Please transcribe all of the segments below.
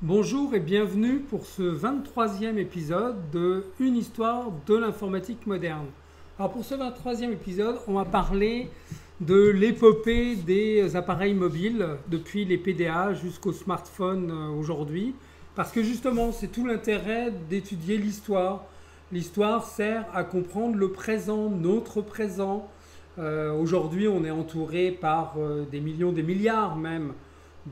Bonjour et bienvenue pour ce 23e épisode de Une histoire de l'informatique moderne. Alors pour ce 23e épisode, on va parler de l'épopée des appareils mobiles depuis les PDA jusqu'aux smartphones aujourd'hui. Parce que justement, c'est tout l'intérêt d'étudier l'histoire. L'histoire sert à comprendre le présent, notre présent. Aujourd'hui, on est entouré par des millions, des milliards même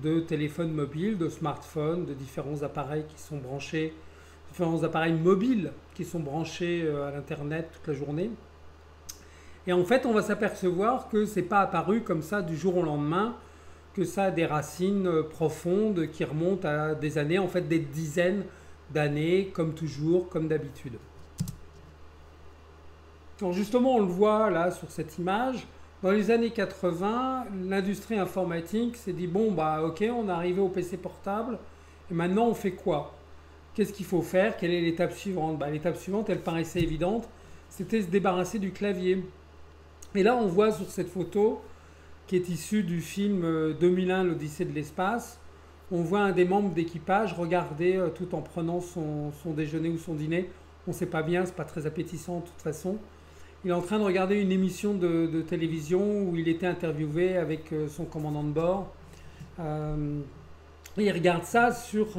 de téléphones mobiles, de smartphones, de différents appareils qui sont branchés, différents appareils mobiles qui sont branchés à l'internet toute la journée. Et en fait, on va s'apercevoir que c'est pas apparu comme ça du jour au lendemain, que ça a des racines profondes qui remontent à des années, en fait des dizaines d'années, comme toujours, comme d'habitude. Alors justement, on le voit là sur cette image. Dans les années 80, l'industrie informatique s'est dit bon bah ok, on est arrivé au PC portable et maintenant on fait quoi? Qu'est-ce qu'il faut faire? Quelle est l'étape suivante? L'étape suivante, elle paraissait évidente, c'était se débarrasser du clavier. Et là, on voit sur cette photo qui est issue du film 2001, l'Odyssée de l'espace, on voit un des membres d'équipage regarder tout en prenant son déjeuner ou son dîner. On ne sait pas bien, c'est pas très appétissant de toute façon. Il est en train de regarder une émission de télévision où il était interviewé avec son commandant de bord. Et il regarde ça sur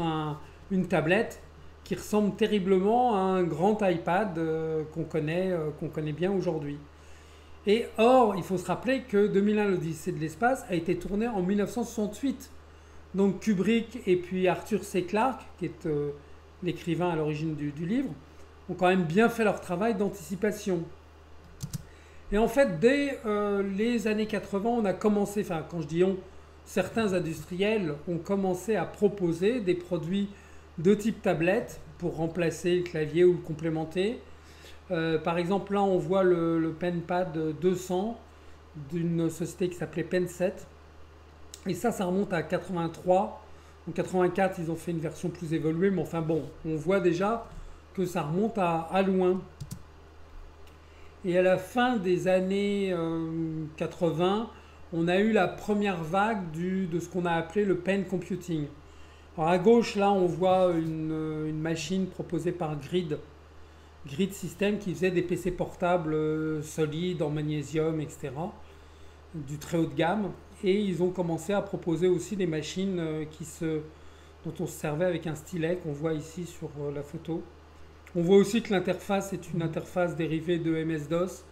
une tablette qui ressemble terriblement à un grand iPad qu'on connaît bien aujourd'hui. Et or, il faut se rappeler que 2001, l'Odyssée de l'espace a été tourné en 1968. Donc Kubrick et puis Arthur C. Clarke, qui est l'écrivain à l'origine du livre, ont quand même bien fait leur travail d'anticipation. Et en fait, dès les années 80, on a commencé, enfin quand je dis on, certains industriels ont commencé à proposer des produits de type tablette pour remplacer le clavier ou le complémenter. Par exemple, là, on voit le PenPad 200 d'une société qui s'appelait Penset. Et ça remonte à 83. En 84, ils ont fait une version plus évoluée, mais enfin bon, on voit déjà que ça remonte à loin. Et à la fin des années 80, on a eu la première vague de ce qu'on a appelé le pen computing. Alors à gauche, là, on voit une machine proposée par Grid System qui faisait des PC portables solides en magnésium, etc. Du très haut de gamme. Et ils ont commencé à proposer aussi des machines dont on se servait avec un stylet qu'on voit ici sur la photo. On voit aussi que l'interface est une interface dérivée de MS-DOS.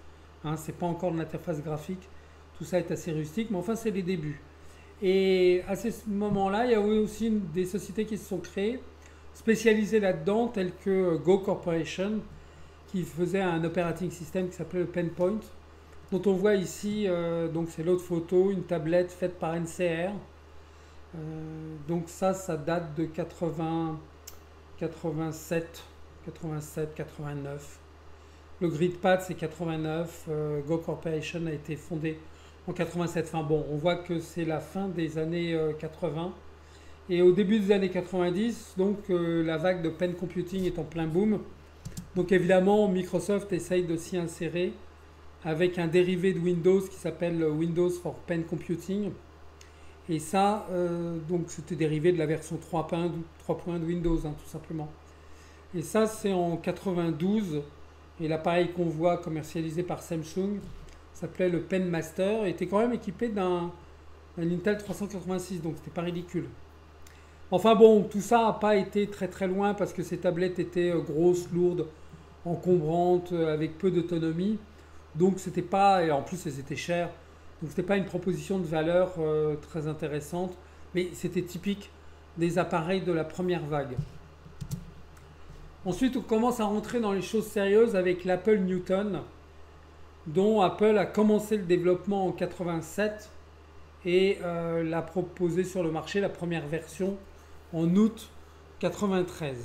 Hein, c'est pas encore de l'interface graphique. Tout ça est assez rustique, mais enfin, c'est les débuts. Et à ce moment-là, il y a eu aussi des sociétés qui se sont créées, spécialisées là-dedans, telles que Go Corporation, qui faisait un operating system qui s'appelait le PenPoint, dont on voit ici, donc c'est l'autre photo, une tablette faite par NCR. Donc ça date de 80, 87. 87, 89. Le GridPad c'est 89. Go Corporation a été fondé en 87. Enfin bon, on voit que c'est la fin des années 80. Et au début des années 90, donc la vague de pen computing est en plein boom. Donc évidemment, Microsoft essaye de s'y insérer avec un dérivé de Windows qui s'appelle Windows for Pen Computing. Et ça, donc c'était dérivé de la version 3.1 de Windows, hein, tout simplement. Et ça, c'est en 92. Et l'appareil qu'on voit commercialisé par Samsung s'appelait le Pen Master et était quand même équipé d'un Intel 386, donc c'était pas ridicule. Enfin bon, tout ça n'a pas été très très loin parce que ces tablettes étaient grosses, lourdes, encombrantes, avec peu d'autonomie. Donc c'était pas, et en plus elles étaient chères, donc c'était pas une proposition de valeur très intéressante, mais c'était typique des appareils de la première vague. Ensuite, on commence à rentrer dans les choses sérieuses avec l'Apple Newton, dont Apple a commencé le développement en 87 et l'a proposé sur le marché, la première version, en août 93.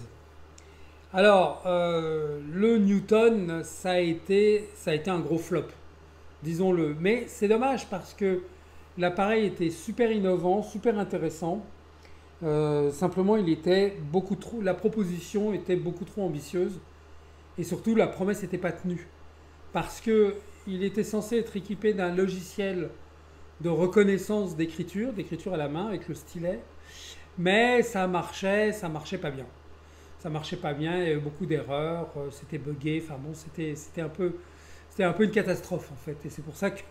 Alors, le Newton, ça a été un gros flop, disons-le. Mais c'est dommage parce que l'appareil était super innovant, super intéressant. Simplement, la proposition était beaucoup trop ambitieuse et surtout la promesse n'était pas tenue parce que il était censé être équipé d'un logiciel de reconnaissance d'écriture à la main avec le stylet, Mais ça marchait pas bien. Ça marchait pas bien, il y avait beaucoup d'erreurs, c'était buggé, enfin bon, c'était un peu une catastrophe en fait. Et c'est pour ça que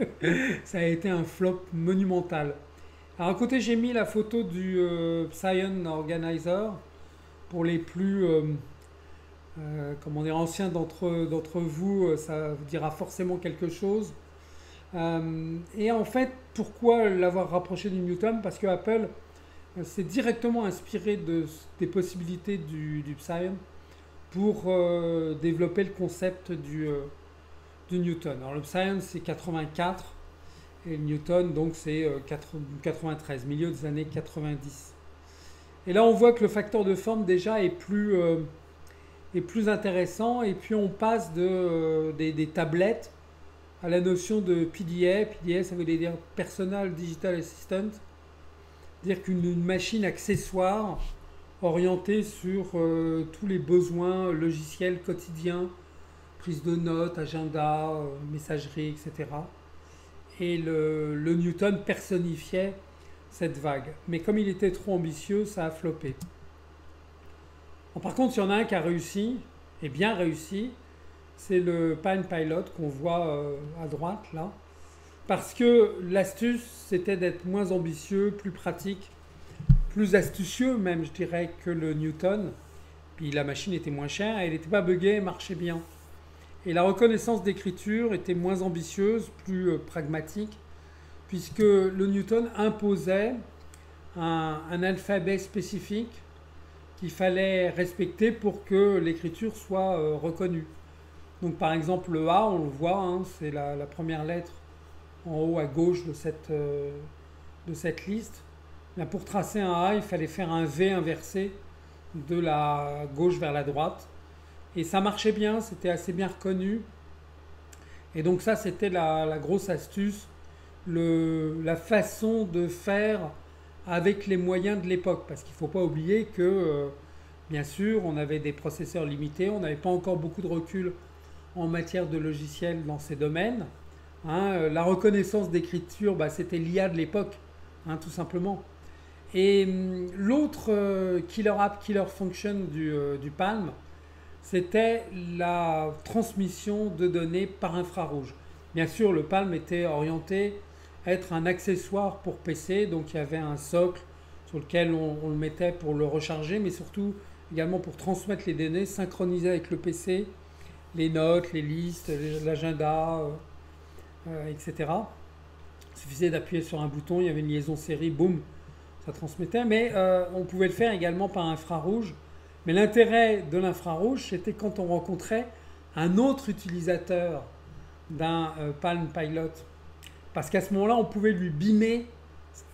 ça a été un flop monumental. Alors à côté, j'ai mis la photo du Psion Organizer pour les plus comment dire, anciens d'entre vous, ça vous dira forcément quelque chose. Et en fait, pourquoi l'avoir rapproché du Newton? Parce que Apple s'est directement inspiré des possibilités du Psion pour développer le concept du Newton. Alors le Psion c'est 84 et le Newton donc c'est 93, milieu des années 90. Et là on voit que le facteur de forme déjà est plus intéressant et puis on passe des tablettes à la notion de PDA. PDA ça veut dire Personal Digital Assistant, c'est-à-dire qu'une machine accessoire orientée sur tous les besoins logiciels quotidiens, prise de notes, agenda, messagerie, etc. Et le Newton personnifiait cette vague. Mais comme il était trop ambitieux, ça a floppé. Bon, par contre, il y en a un qui a réussi, et bien réussi, c'est le Palm Pilot qu'on voit à droite là. Parce que l'astuce, c'était d'être moins ambitieux, plus pratique, plus astucieux même, je dirais, que le Newton. Puis la machine était moins chère, elle n'était pas buggée, elle marchait bien. Et la reconnaissance d'écriture était moins ambitieuse, plus pragmatique, puisque le Newton imposait un alphabet spécifique qu'il fallait respecter pour que l'écriture soit reconnue. Donc par exemple le A, on le voit, hein, c'est la première lettre en haut à gauche de cette liste. Bien, pour tracer un A, il fallait faire un V inversé de la gauche vers la droite. Et ça marchait bien, c'était assez bien reconnu. Et donc ça, c'était la grosse astuce, la façon de faire avec les moyens de l'époque. Parce qu'il ne faut pas oublier que, bien sûr, on avait des processeurs limités, on n'avait pas encore beaucoup de recul en matière de logiciels dans ces domaines. Hein, la reconnaissance d'écriture, bah, c'était l'IA de l'époque, hein, tout simplement. Et l'autre killer app, killer function du Palm, c'était la transmission de données par infrarouge. Bien sûr, le Palm était orienté à être un accessoire pour PC, donc il y avait un socle sur lequel on le mettait pour le recharger, mais surtout également pour transmettre les données, synchroniser avec le PC, les notes, les listes, l'agenda, etc. Il suffisait d'appuyer sur un bouton, il y avait une liaison série, boum, ça transmettait, mais on pouvait le faire également par infrarouge. Mais l'intérêt de l'infrarouge, c'était quand on rencontrait un autre utilisateur d'un Palm Pilot. Parce qu'à ce moment-là, on pouvait lui beamer,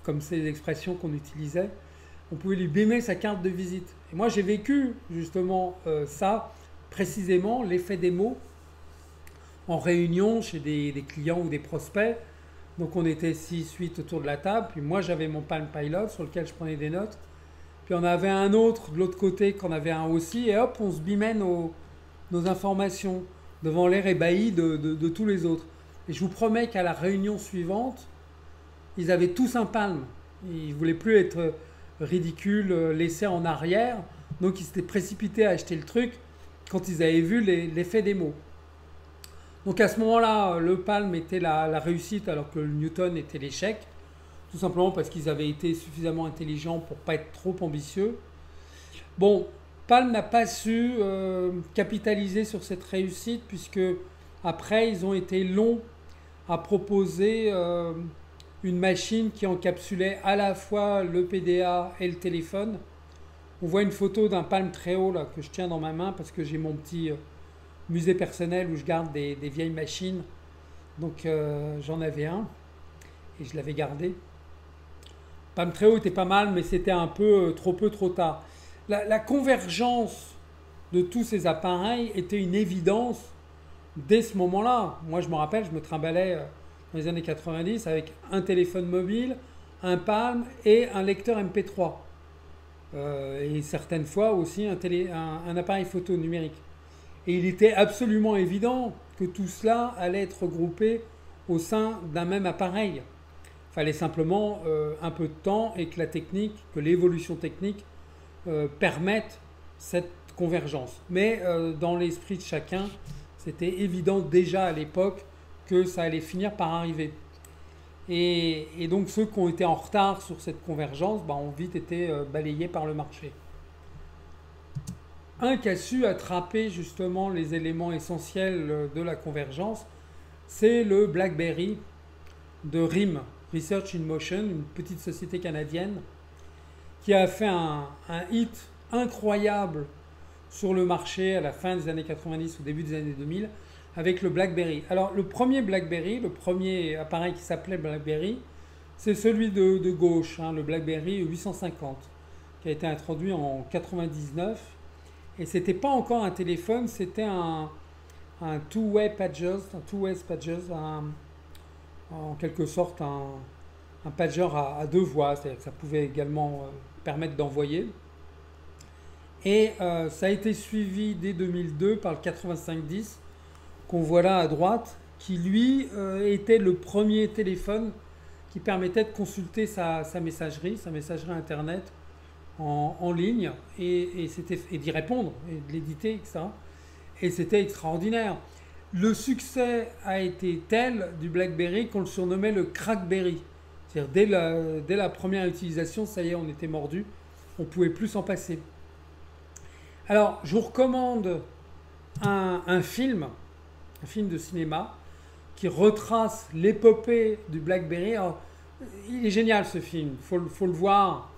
comme c'est l'expression qu'on utilisait, on pouvait lui beamer sa carte de visite. Et moi, j'ai vécu justement ça, précisément, l'effet démo, en réunion chez des clients ou des prospects. Donc on était 6-8 autour de la table, puis moi j'avais mon Palm Pilot sur lequel je prenais des notes. Puis on avait un autre de l'autre côté qu'on avait un aussi, et hop, on se bimait nos informations devant l'air ébahi de tous les autres. Et je vous promets qu'à la réunion suivante, ils avaient tous un Palm. Ils ne voulaient plus être ridicules, laissés en arrière. Donc ils s'étaient précipités à acheter le truc quand ils avaient vu l'effet démo. Donc à ce moment-là, le Palm était la réussite alors que le Newton était l'échec. Tout simplement parce qu'ils avaient été suffisamment intelligents pour ne pas être trop ambitieux. Bon, Palm n'a pas su capitaliser sur cette réussite puisque après ils ont été longs à proposer une machine qui encapsulait à la fois le PDA et le téléphone. On voit une photo d'un Palm très haut là, que je tiens dans ma main parce que j'ai mon petit musée personnel où je garde des vieilles machines. Donc j'en avais un et je l'avais gardé. Palm très haut était pas mal, mais c'était un peu trop tard. La convergence de tous ces appareils était une évidence dès ce moment-là. Moi, je me rappelle, je me trimballais dans les années 90 avec un téléphone mobile, un Palm et un lecteur MP3. Et certaines fois aussi un appareil photo numérique. Et il était absolument évident que tout cela allait être regroupé au sein d'un même appareil. fallait simplement un peu de temps et que la technique, que l'évolution technique permette cette convergence. Mais dans l'esprit de chacun, c'était évident déjà à l'époque que ça allait finir par arriver. Et donc ceux qui ont été en retard sur cette convergence ont vite été balayés par le marché. Un qui a su attraper justement les éléments essentiels de la convergence, c'est le BlackBerry de RIM, Research in Motion, une petite société canadienne, qui a fait un hit incroyable sur le marché à la fin des années 90, au début des années 2000, avec le BlackBerry. Alors le premier BlackBerry, le premier appareil qui s'appelait BlackBerry, c'est celui de gauche, le BlackBerry 850, qui a été introduit en 99. Et c'était pas encore un téléphone, c'était un two-way pager, en quelque sorte un pager à deux voies, c'est-à-dire que ça pouvait également permettre d'envoyer. Et ça a été suivi dès 2002 par le 8510 qu'on voit là à droite, qui lui était le premier téléphone qui permettait de consulter sa messagerie internet en ligne et d'y répondre et de l'éditer, etc. Et c'était extraordinaire. Le succès a été tel du BlackBerry qu'on le surnommait le Crackberry. C'est-à-dire dès la première utilisation, ça y est, on était mordu, on ne pouvait plus s'en passer. Alors, je vous recommande un film de cinéma qui retrace l'épopée du BlackBerry. Alors, il est génial ce film, faut le voir.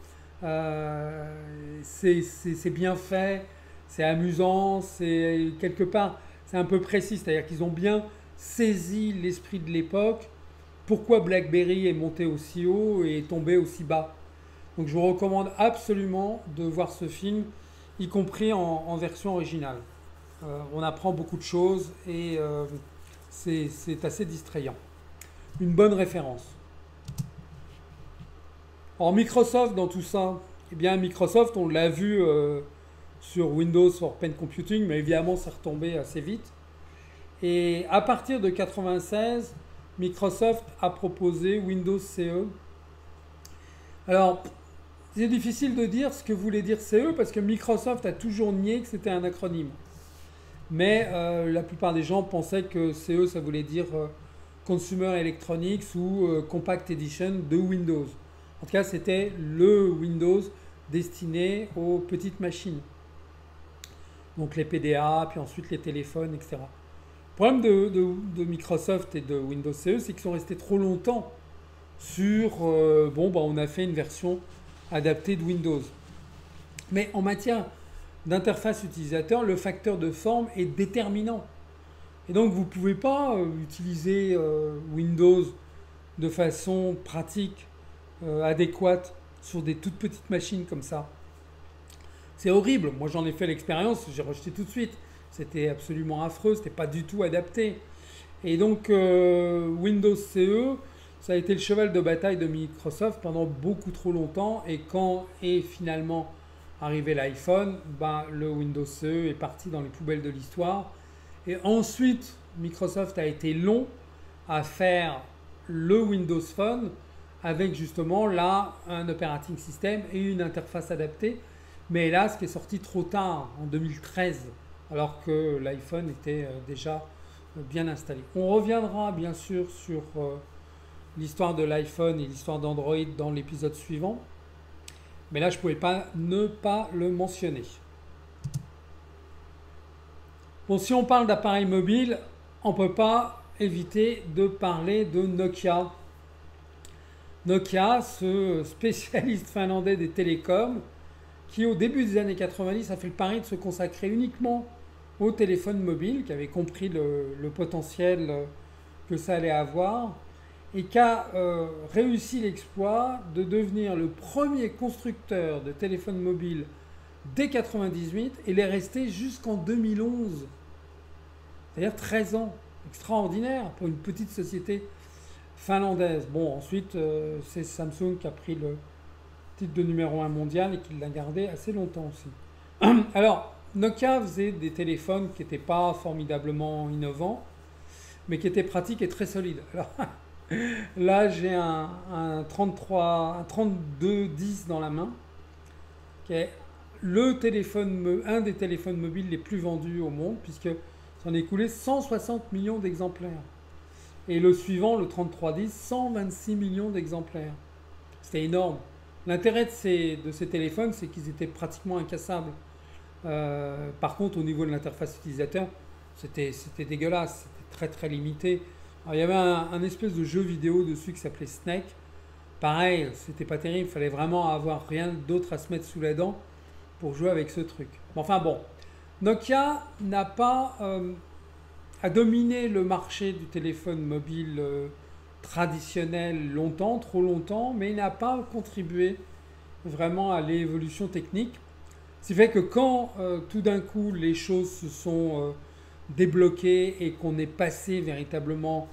C'est bien fait, c'est amusant, c'est quelque part, c'est un peu précis, c'est-à-dire qu'ils ont bien saisi l'esprit de l'époque, pourquoi BlackBerry est monté aussi haut et est tombé aussi bas. Donc je vous recommande absolument de voir ce film, y compris en version originale. On apprend beaucoup de choses et c'est assez distrayant. Une bonne référence. Alors Microsoft dans tout ça, eh bien Microsoft, on l'a vu sur Windows for Pen Computing, mais évidemment c'est retombé assez vite. Et à partir de 96, Microsoft a proposé Windows CE. Alors, c'est difficile de dire ce que voulait dire CE parce que Microsoft a toujours nié que c'était un acronyme. Mais la plupart des gens pensaient que CE, ça voulait dire Consumer Electronics ou Compact Edition de Windows. En tout cas, c'était le Windows destiné aux petites machines. Donc les PDA, puis ensuite les téléphones, etc. Le problème de Microsoft et de Windows CE, c'est qu'ils sont restés trop longtemps sur on a fait une version adaptée de Windows. Mais en matière d'interface utilisateur, le facteur de forme est déterminant. Et donc vous ne pouvez pas utiliser Windows de façon pratique, adéquate sur des toutes petites machines comme ça. C'est horrible. Moi j'en ai fait l'expérience, j'ai rejeté tout de suite. C'était absolument affreux, c'était pas du tout adapté. Et donc Windows CE, ça a été le cheval de bataille de Microsoft pendant beaucoup trop longtemps. Et quand est finalement arrivé l'iPhone, le Windows CE est parti dans les poubelles de l'histoire. Et ensuite, Microsoft a été long à faire le Windows Phone avec justement là un operating system et une interface adaptée. Mais hélas, qui est sorti trop tard, en 2013, alors que l'iPhone était déjà bien installé. On reviendra bien sûr sur l'histoire de l'iPhone et l'histoire d'Android dans l'épisode suivant. Mais là, je ne pouvais pas ne pas le mentionner. Bon, si on parle d'appareils mobiles, on ne peut pas éviter de parler de Nokia. Nokia, ce spécialiste finlandais des télécoms, qui au début des années 90 a fait le pari de se consacrer uniquement au téléphone mobile, qui avait compris le potentiel que ça allait avoir, et qui a réussi l'exploit de devenir le premier constructeur de téléphone mobile dès 1998 et l'est resté jusqu'en 2011. C'est-à-dire 13 ans. Extraordinaire pour une petite société finlandaise. Bon, ensuite, c'est Samsung qui a pris le titre de numéro 1 mondial et qui l'a gardé assez longtemps aussi. Alors, Nokia faisait des téléphones qui n'étaient pas formidablement innovants, mais qui étaient pratiques et très solides. Alors, Là, j'ai un 33, un 3210 dans la main, qui est un des téléphones mobiles les plus vendus au monde, puisque s'en est écoulé 160 millions d'exemplaires. Et le suivant, le 3310, 126 millions d'exemplaires. C'était énorme. L'intérêt de ces téléphones, c'est qu'ils étaient pratiquement incassables. Par contre, au niveau de l'interface utilisateur, c'était dégueulasse, c'était très très limité. Alors, il y avait un espèce de jeu vidéo dessus qui s'appelait Snake. Pareil, c'était pas terrible, il fallait vraiment avoir rien d'autre à se mettre sous la dent pour jouer avec ce truc. Enfin bon, Nokia n'a pas a dominé le marché du téléphone mobile traditionnel longtemps, trop longtemps, mais il n'a pas contribué vraiment à l'évolution technique. Ce qui fait que quand tout d'un coup les choses se sont débloquées et qu'on est passé véritablement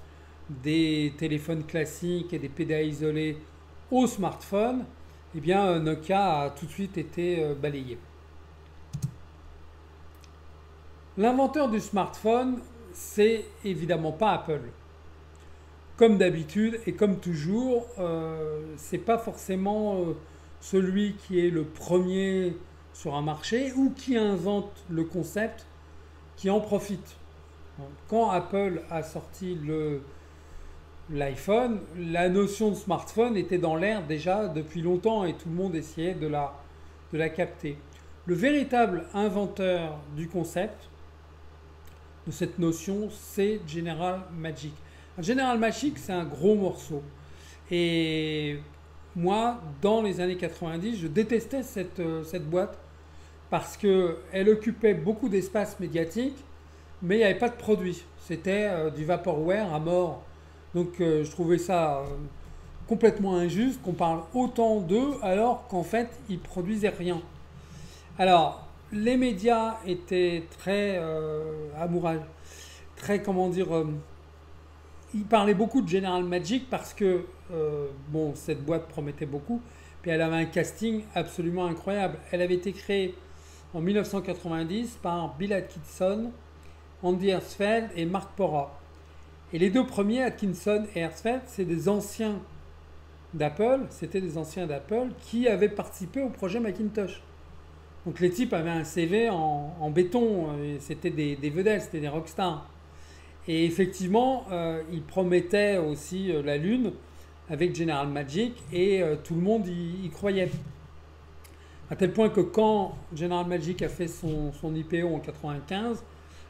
des téléphones classiques et des PDA isolés au smartphone, eh bien Nokia a tout de suite été balayé. L'inventeur du smartphone, c'est évidemment pas Apple. Comme d'habitude et comme toujours, c'est pas forcément celui qui est le premier sur un marché ou qui invente le concept qui en profite. Quand Apple a sorti l'iPhone, la notion de smartphone était dans l'air déjà depuis longtemps et tout le monde essayait de la capter. Le véritable inventeur du concept, de cette notion, c'est General Magic. General Magic, c'est un gros morceau. Et moi, dans les années 90, je détestais cette boîte parce qu'elle occupait beaucoup d'espace médiatique, mais il n'y avait pas de produit. C'était du vaporware à mort. Donc je trouvais ça complètement injuste qu'on parle autant d'eux alors qu'en fait, ils produisaient rien. Alors, les médias étaient très amourages, très, comment dire, ils parlaient beaucoup de General Magic parce que, bon, cette boîte promettait beaucoup, puis elle avait un casting absolument incroyable. Elle avait été créée en 1990 par Bill Atkinson, Andy Hertzfeld et Mark Porra. Et les deux premiers, Atkinson et Hertzfeld, c'est des anciens d'Apple, c'était des anciens d'Apple qui avaient participé au projet Macintosh. Donc les types avaient un CV en béton, c'était des vedettes, c'était des rockstars. Et effectivement, ils promettaient aussi la Lune avec General Magic et tout le monde y croyait. À tel point que quand General Magic a fait son IPO en 1995,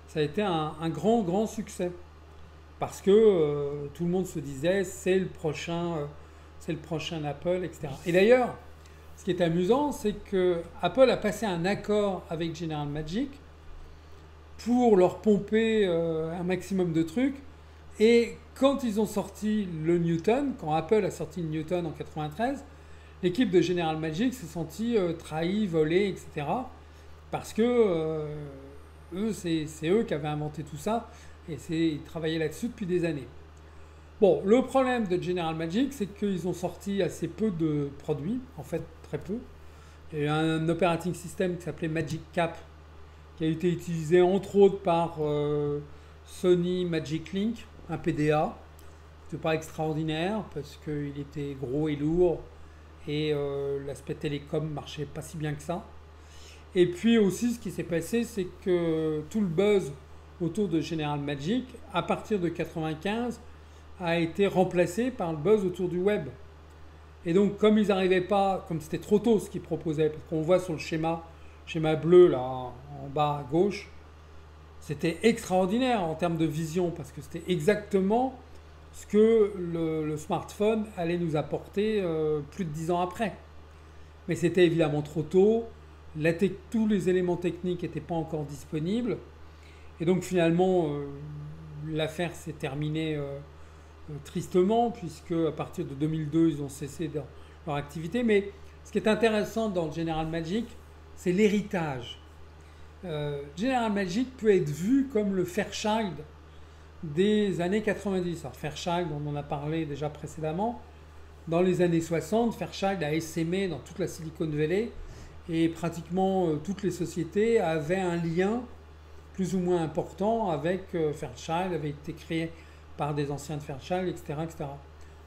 ça a été un grand succès. Parce que tout le monde se disait c'est le prochain Apple, etc. Et d'ailleurs, ce qui est amusant, c'est que Apple a passé un accord avec General Magic pour leur pomper un maximum de trucs. Et quand ils ont sorti le Newton, quand Apple a sorti le Newton en 93, l'équipe de General Magic s'est sentie trahie, volée, etc. Parce que c'est eux qui avaient inventé tout ça et ils travaillaient là-dessus depuis des années. Bon, le problème de General Magic, c'est qu'ils ont sorti assez peu de produits, en fait très peu. Il y a eu un operating system qui s'appelait Magic Cap, qui a été utilisé entre autres par Sony Magic Link, un PDA. C'était pas extraordinaire parce qu'il était gros et lourd et l'aspect télécom marchait pas si bien que ça. Et puis aussi, ce qui s'est passé, c'est que tout le buzz autour de General Magic, à partir de 95, a été remplacé par le buzz autour du web. Et donc, comme ils n'arrivaient pas, comme c'était trop tôt ce qu'ils proposaient, parce qu'on voit sur le schéma bleu là en bas à gauche, c'était extraordinaire en termes de vision, parce que c'était exactement ce que le smartphone allait nous apporter plus de 10 ans après. Mais c'était évidemment trop tôt, tous les éléments techniques n'étaient pas encore disponibles, et donc finalement, l'affaire s'est terminée tristement, puisque à partir de 2002, ils ont cessé leur activité. Mais ce qui est intéressant dans General Magic, c'est l'héritage. General Magic peut être vu comme le Fairchild des années 90. Alors Fairchild, on en a parlé déjà précédemment. Dans les années 60, Fairchild a essaimé dans toute la Silicon Valley et pratiquement toutes les sociétés avaient un lien plus ou moins important avec Fairchild, avait été créé par des anciens de Fairchild, etc., etc.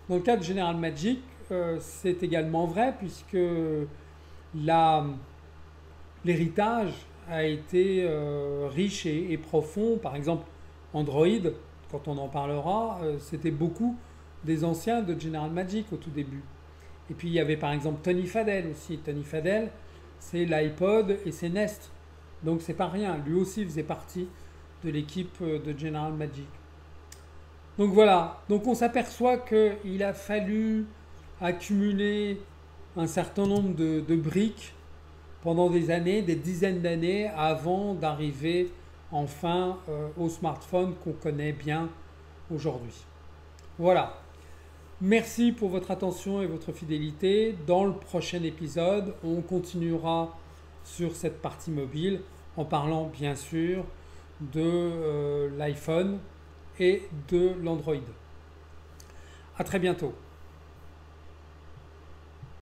Dans le cas de General Magic, c'est également vrai puisque l'héritage a été riche et profond. Par exemple, Android, quand on en parlera, c'était beaucoup des anciens de General Magic au tout début. Et puis il y avait par exemple Tony Fadell aussi. Tony Fadell, c'est l'iPod et c'est Nest. Donc c'est pas rien. Lui aussi faisait partie de l'équipe de General Magic. Donc voilà. Donc on s'aperçoit qu'il a fallu accumuler un certain nombre de briques pendant des années, des dizaines d'années, avant d'arriver enfin au smartphone qu'on connaît bien aujourd'hui. Voilà. Merci pour votre attention et votre fidélité. Dans le prochain épisode, on continuera sur cette partie mobile en parlant bien sûr de l'iPhone et de l'Android. À très bientôt.